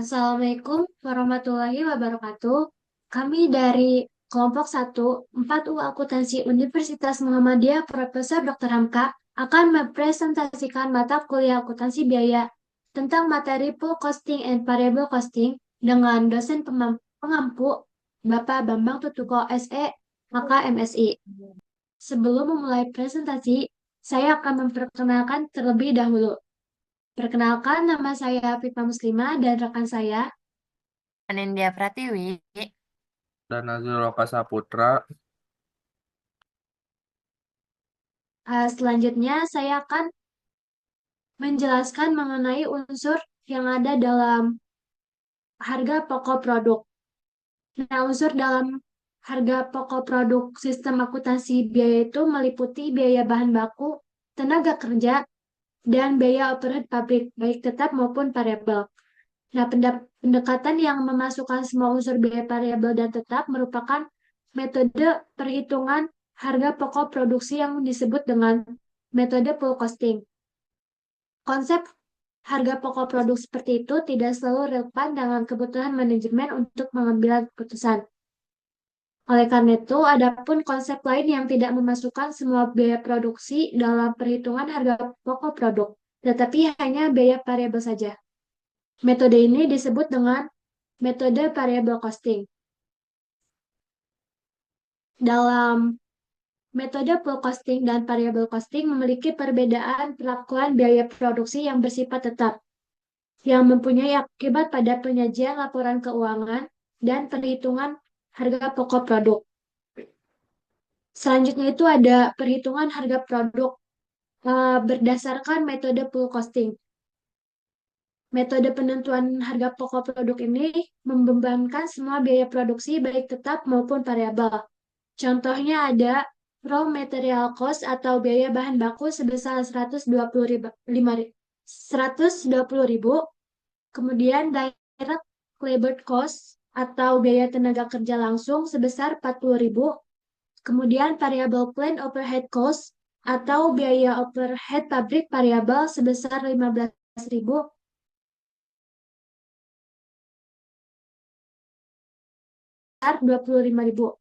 Assalamualaikum warahmatullahi wabarakatuh. Kami dari kelompok 1, 4U Akuntansi Universitas Muhammadiyah Profesor Dr. Hamka akan mempresentasikan mata kuliah akuntansi biaya tentang materi full costing and variable costing dengan dosen pengampu Bapak Bambang Tutuko SE, maka MSI. Sebelum memulai presentasi, saya akan memperkenalkan terlebih dahulu. Perkenalkan, nama saya Fitna Muslimah dan rekan saya. Anindya Pratiwi. Dan Nazrul Saputra. Selanjutnya, saya akan menjelaskan mengenai unsur yang ada dalam harga pokok produk. Nah, unsur dalam harga pokok produk sistem akuntansi biaya itu meliputi biaya bahan baku, tenaga kerja, dan biaya overhead pabrik, baik tetap maupun variabel. Nah, pendekatan yang memasukkan semua unsur biaya variabel dan tetap merupakan metode perhitungan harga pokok produksi yang disebut dengan metode full costing. Konsep harga pokok produk seperti itu tidak selalu relevan dengan kebutuhan manajemen untuk mengambil keputusan. Oleh karena itu, adapun konsep lain yang tidak memasukkan semua biaya produksi dalam perhitungan harga pokok produk, tetapi hanya biaya variabel saja. Metode ini disebut dengan metode variable costing. Dalam metode full costing dan variable costing memiliki perbedaan perlakuan biaya produksi yang bersifat tetap, yang mempunyai akibat pada penyajian laporan keuangan dan perhitungan harga pokok produk. Selanjutnya itu ada perhitungan harga produk berdasarkan metode full costing. Metode penentuan harga pokok produk ini membebankan semua biaya produksi baik tetap maupun variabel. Contohnya ada raw material cost atau biaya bahan baku sebesar 120.000, kemudian direct labor cost atau biaya tenaga kerja langsung sebesar 40.000, kemudian variable plant overhead cost atau biaya overhead pabrik variabel sebesar 15.000, 25.000.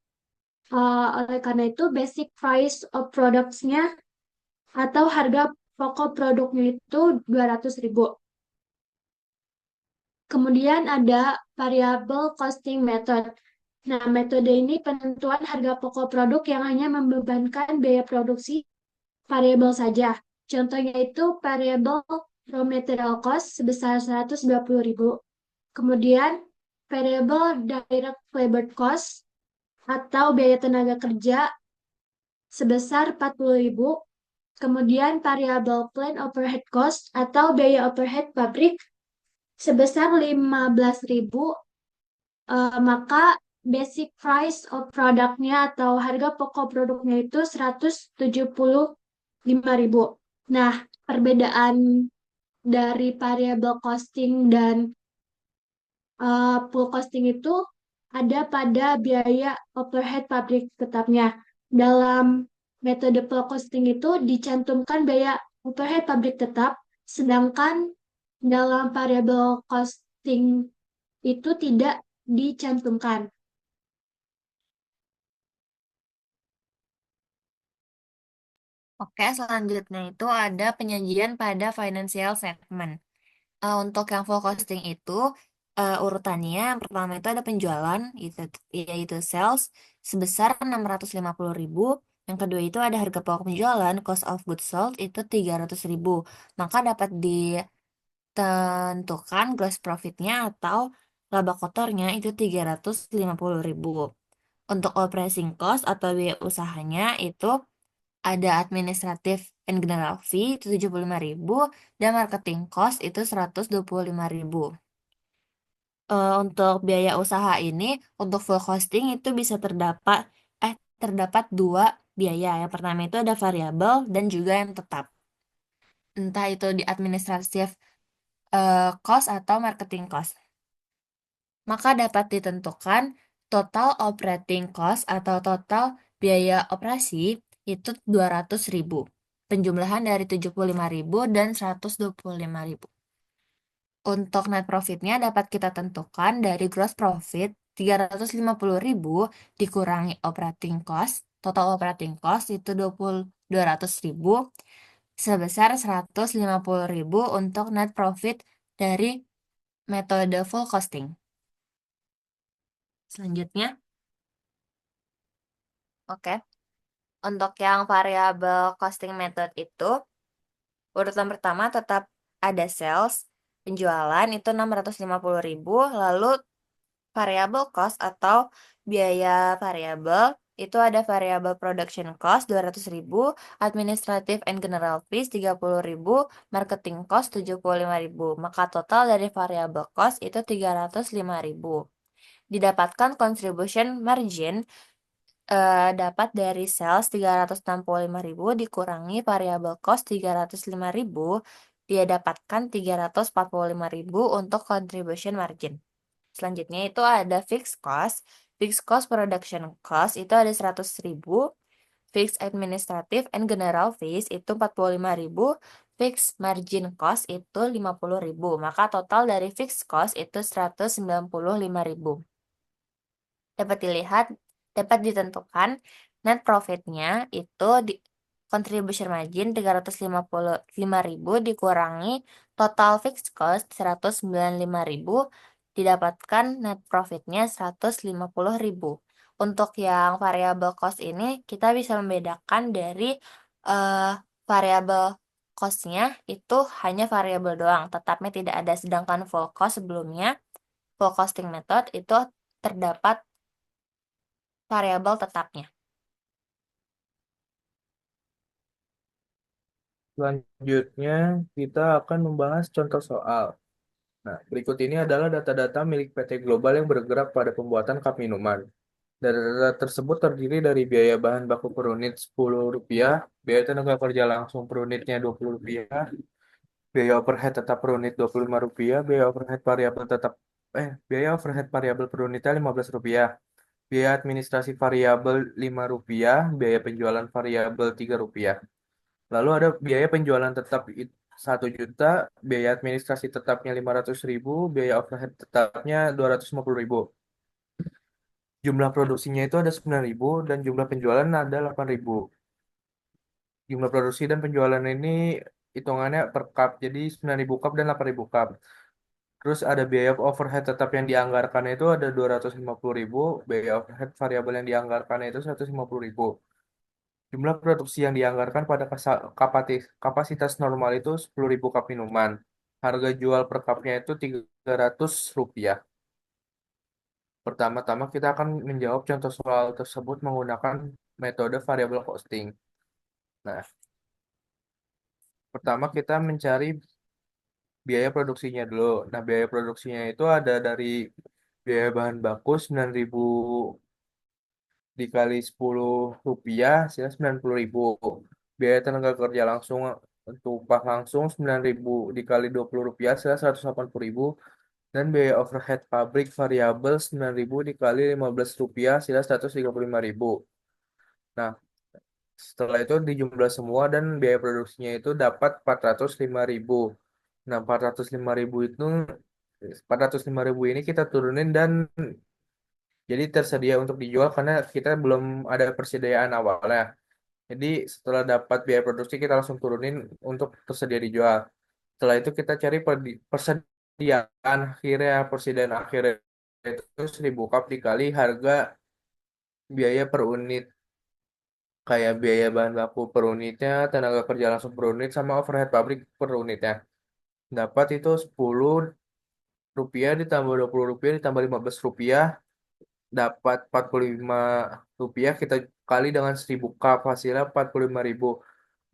Oleh karena itu, basic price of products-nya atau harga pokok produknya itu 200.000. Kemudian ada variable costing method. Nah, metode ini penentuan harga pokok produk yang hanya membebankan biaya produksi variabel saja. Contohnya itu variable raw material cost sebesar 120.000. Kemudian variable direct labor cost atau biaya tenaga kerja sebesar 40.000. Kemudian variable plant overhead cost atau biaya overhead pabrik sebesar 15.000, maka basic price of produknya atau harga pokok produknya itu 175.000. Nah, perbedaan dari variable costing dan full costing itu ada pada biaya overhead pabrik tetapnya. Dalam metode full costing itu dicantumkan biaya overhead pabrik tetap, sedangkan dalam variable costing itu tidak dicantumkan. Oke, selanjutnya itu ada penyajian pada financial statement. Untuk yang full costing itu urutannya yang pertama itu ada penjualan yaitu sales sebesar 650.000. Yang kedua itu ada harga pokok penjualan cost of goods sold itu 300.000. Maka dapat ditentukan gross profitnya atau laba kotornya itu 350.000. Untuk operating cost atau biaya usahanya itu ada administratif and general fee itu 75.000 dan marketing cost itu 125.000. Untuk biaya usaha ini untuk full costing itu bisa terdapat dua biaya. Yang pertama itu ada variabel dan juga yang tetap. Entah itu di administratif cost atau marketing cost. Maka dapat ditentukan total operating cost atau total biaya operasi itu 200.000. Penjumlahan dari 75.000 dan 125.000. Untuk net profitnya dapat kita tentukan dari gross profit 350.000 dikurangi operating cost. Total operating cost itu 200.000 sebesar 150.000 untuk net profit dari metode full costing. Selanjutnya, oke. Untuk yang variable costing method itu, urutan pertama tetap ada sales, penjualan itu 650.000, lalu variable cost atau biaya variabel itu ada variable production cost 200.000, administrative and general fees 30.000, marketing cost 75.000. Maka total dari variable cost itu 305.000. Didapatkan contribution margin dapat dari sales 365.000 dikurangi variable cost 305.000, dia dapatkan 345.000 untuk contribution margin. Selanjutnya itu ada fixed cost. Fixed cost production cost itu ada 100.000. Fixed administrative and general fees itu 45.000. Fixed margin cost itu 50.000. Maka total dari fixed cost itu 195.000. Dapat dilihat, dapat ditentukan net profitnya itu di contribution margin 355.000 dikurangi total fixed cost 195.000 didapatkan net profitnya 150.000. Untuk yang variable cost ini kita bisa membedakan dari variable cost-nya itu hanya variable doang, tetapnya tidak ada. Sedangkan full cost sebelumnya, full costing method itu terdapat variabel tetapnya. Selanjutnya, kita akan membahas contoh soal. Nah, berikut ini adalah data-data milik PT Global yang bergerak pada pembuatan cup minuman. Data-data tersebut terdiri dari biaya bahan baku per unit Rp10, biaya tenaga kerja langsung per unitnya Rp20, biaya overhead tetap per unit Rp25, biaya overhead variabel per unitnya Rp15, biaya administrasi variabel Rp5, biaya penjualan variabel Rp3. Lalu ada biaya penjualan tetap 1 juta, biaya administrasi tetapnya 500.000, biaya overhead tetapnya 250.000. Jumlah produksinya itu ada 9.000 dan jumlah penjualan ada 8.000. Jumlah produksi dan penjualan ini hitungannya per cup, jadi 9.000 cup dan 8.000 cup. Terus ada biaya overhead tetap yang dianggarkan itu ada 250.000, biaya overhead variabel yang dianggarkan itu 150.000. Jumlah produksi yang dianggarkan pada kapasitas normal itu 10.000 cup minuman. Harga jual per cupnya itu Rp300. Pertama-tama kita akan menjawab contoh soal tersebut menggunakan metode variable costing. Nah, pertama kita mencari biaya produksinya dulu. Nah, biaya produksinya itu ada dari biaya bahan baku 9.000 dikali Rp10, hasilnya 90.000. Biaya tenaga kerja langsung untuk upah langsung 9.000 dikali Rp20, hasilnya 180.000. Dan biaya overhead pabrik variabel 9.000 dikali Rp15, hasilnya 135.000. Nah, setelah itu dijumlah semua dan biaya produksinya itu dapat 405.000. Nah, 405.000 ini kita turunin dan jadi tersedia untuk dijual karena kita belum ada persediaan awalnya. Jadi setelah dapat biaya produksi kita langsung turunin untuk tersedia dijual. Setelah itu kita cari persediaan akhirnya. Persediaan akhirnya itu 1.000 cup dikali harga biaya per unit. Kayak biaya bahan baku per unitnya, tenaga kerja langsung per unit, sama overhead pabrik per unitnya. Dapat itu Rp10 ditambah Rp20 ditambah Rp15, dapat Rp45, kita kali dengan 1.000 cup hasilnya 45.000.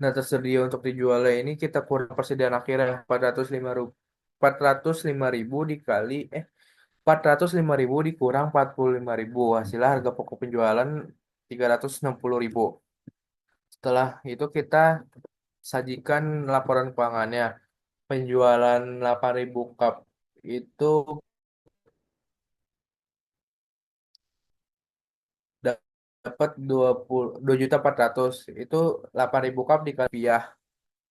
Nah, tersedia untuk dijualnya ini kita kurang persediaan akhirnya 405.000 dikali 405.000 dikurang 45.000, hasilnya harga pokok penjualan 360.000. Setelah itu kita sajikan laporan keuangannya. Penjualan 8.000 cup itu dapat 2.400.000, itu 8.000 cup dikali rupiah.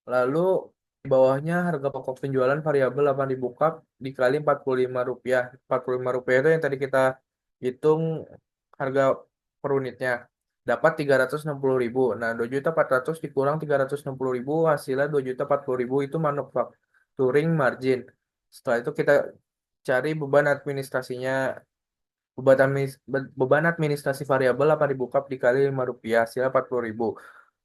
Lalu bawahnya harga pokok penjualan variabel 8.000 cup dikali Rp45. Rp45 itu yang tadi kita hitung harga per unitnya. Dapat 360.000. Nah, 2.400.000 dikurang 360.000 hasilnya 2.040.000 itu manufacturing margin. Setelah itu kita cari beban administrasinya. Beban administrasi variabel 8.000 cup dikali Rp5 hasilnya 40.000.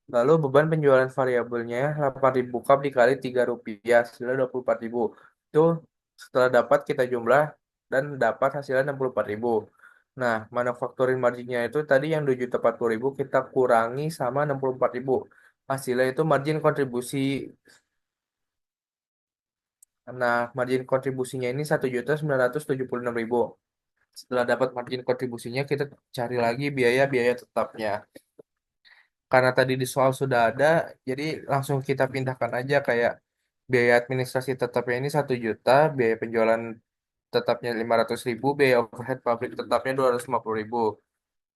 Lalu beban penjualan variabelnya 8.000 cup dikali Rp3 hasilnya 24.000. Itu setelah dapat kita jumlah dan dapat hasilnya 64.000. Nah, manufacturing marginnya itu tadi yang 2.040.000 kita kurangi sama 64.000. Hasilnya itu margin kontribusi. Nah, margin kontribusinya ini 1.976.000. Setelah dapat margin kontribusinya, kita cari lagi biaya-biaya tetapnya. Karena tadi di soal sudah ada, jadi langsung kita pindahkan aja kayak biaya administrasi tetapnya ini 1 juta, biaya penjualan tetapnya 500.000, biaya overhead pabrik tetapnya 250.000.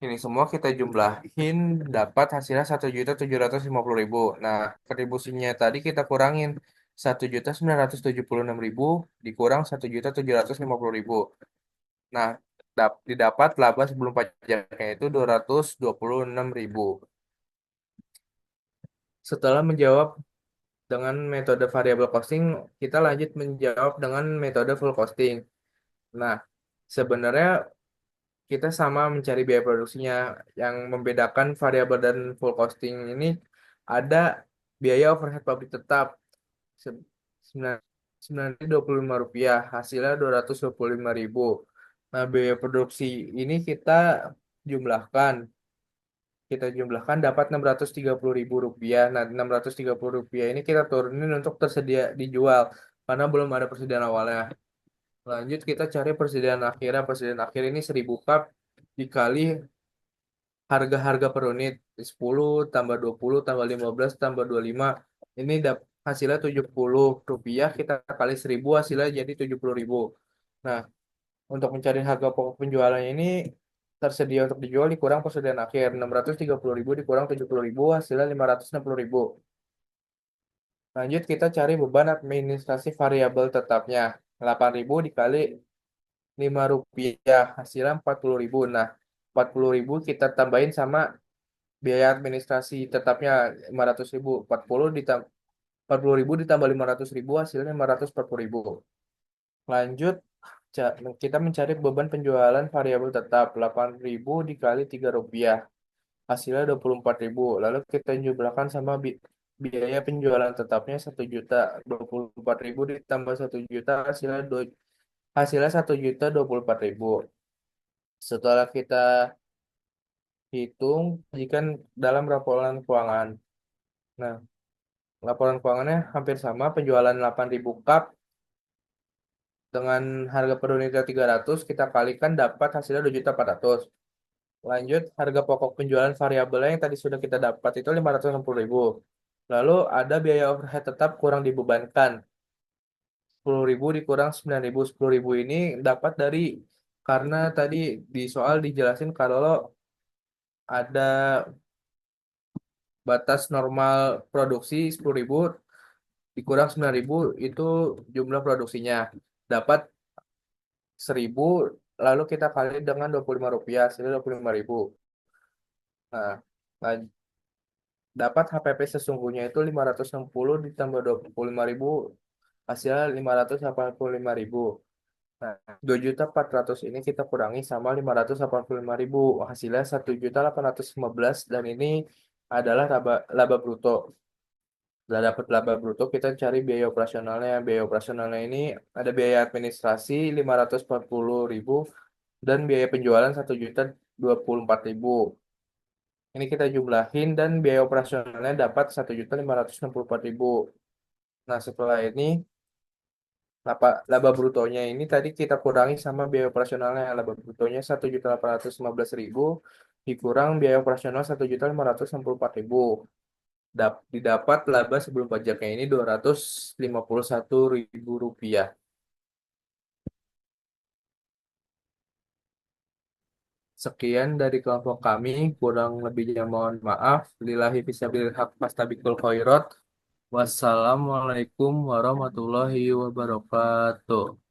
Ini semua kita jumlahin dapat hasilnya 1.750.000. Nah, kontribusinya tadi kita kurangin 1.976.000 dikurang 1.750.000. Nah, didapat laba sebelum pajaknya itu 226.000. Setelah menjawab dengan metode variable costing, kita lanjut menjawab dengan metode full costing. Nah, sebenarnya kita sama mencari biaya produksinya. Yang membedakan variabel dan full costing ini ada biaya overhead pabrik tetap se- sembilan Rp9.025, hasilnya 225.000. Nah, biaya produksi ini jumlahkan. Kita jumlahkan dapat Rp630.000. Nah, Rp630.000 ini kita turunin untuk tersedia dijual karena belum ada persediaan awalnya. Lanjut kita cari persediaan akhirnya. Persediaan akhir ini 1.000 cup dikali harga-harga per unit. 10 tambah 20 tambah 15 tambah 25. Ini hasilnya Rp70. Kita kali 1.000 hasilnya jadi 70.000. Nah, untuk mencari harga pokok penjualannya ini tersedia untuk dijual dikurang persediaan akhir 630.000 dikurang 70.000 hasilnya 560.000. Lanjut kita cari beban administrasi variabel tetapnya 8.000 dikali Rp5 hasilnya 40.000. Nah, 40.000 kita tambahin sama biaya administrasi tetapnya 500.000. 40.000 ditambah 500.000 hasilnya 540.000. Lanjut kita mencari beban penjualan variabel tetap 8.000 dikali Rp3 hasilnya 24.000. Lalu kita jumlahkan sama biaya penjualan tetapnya 1 juta. 24.000 ditambah 1 juta hasilnya 1.024.000. Setelah kita hitung jika dalam laporan keuangan. Nah, laporan keuangannya hampir sama, penjualan 8.000 cup dengan harga per unitnya 300 kita kalikan dapat hasilnya 2.400. Lanjut, harga pokok penjualan variabelnya yang tadi sudah kita dapat itu 560.000. Lalu ada biaya overhead tetap kurang dibebankan. 10.000 dikurang 9.000. 10.000 ini dapat karena tadi di soal dijelasin kalau ada batas normal produksi 10.000 dikurang 9.000 itu jumlah produksinya. Dapat 1.000 lalu kita kali dengan Rp25 hasilnya 25.000. Nah, lan- dapat HPP sesungguhnya itu 560 ditambah 25.000 hasilnya 585.000. Nah, 2.400.000 ini kita kurangi sama 585.000 hasilnya 1.815 dan ini adalah laba bruto. Setelah dapat laba bruto kita cari biaya operasionalnya. Biaya operasionalnya ini ada biaya administrasi 540.000 dan biaya penjualan 1.024.000. Ini kita jumlahin dan biaya operasionalnya dapat 1.564.000. Nah, setelah ini laba brutonya ini tadi kita kurangi sama biaya operasionalnya. Laba brutonya 1.815.000 dikurang biaya operasional 1.564.000. Didapat laba sebelum pajaknya ini Rp251.000. Sekian dari kelompok kami, kurang lebihnya mohon maaf. Lillahi fisabilil haq fastabikul khairat. Wassalamualaikum warahmatullahi wabarakatuh.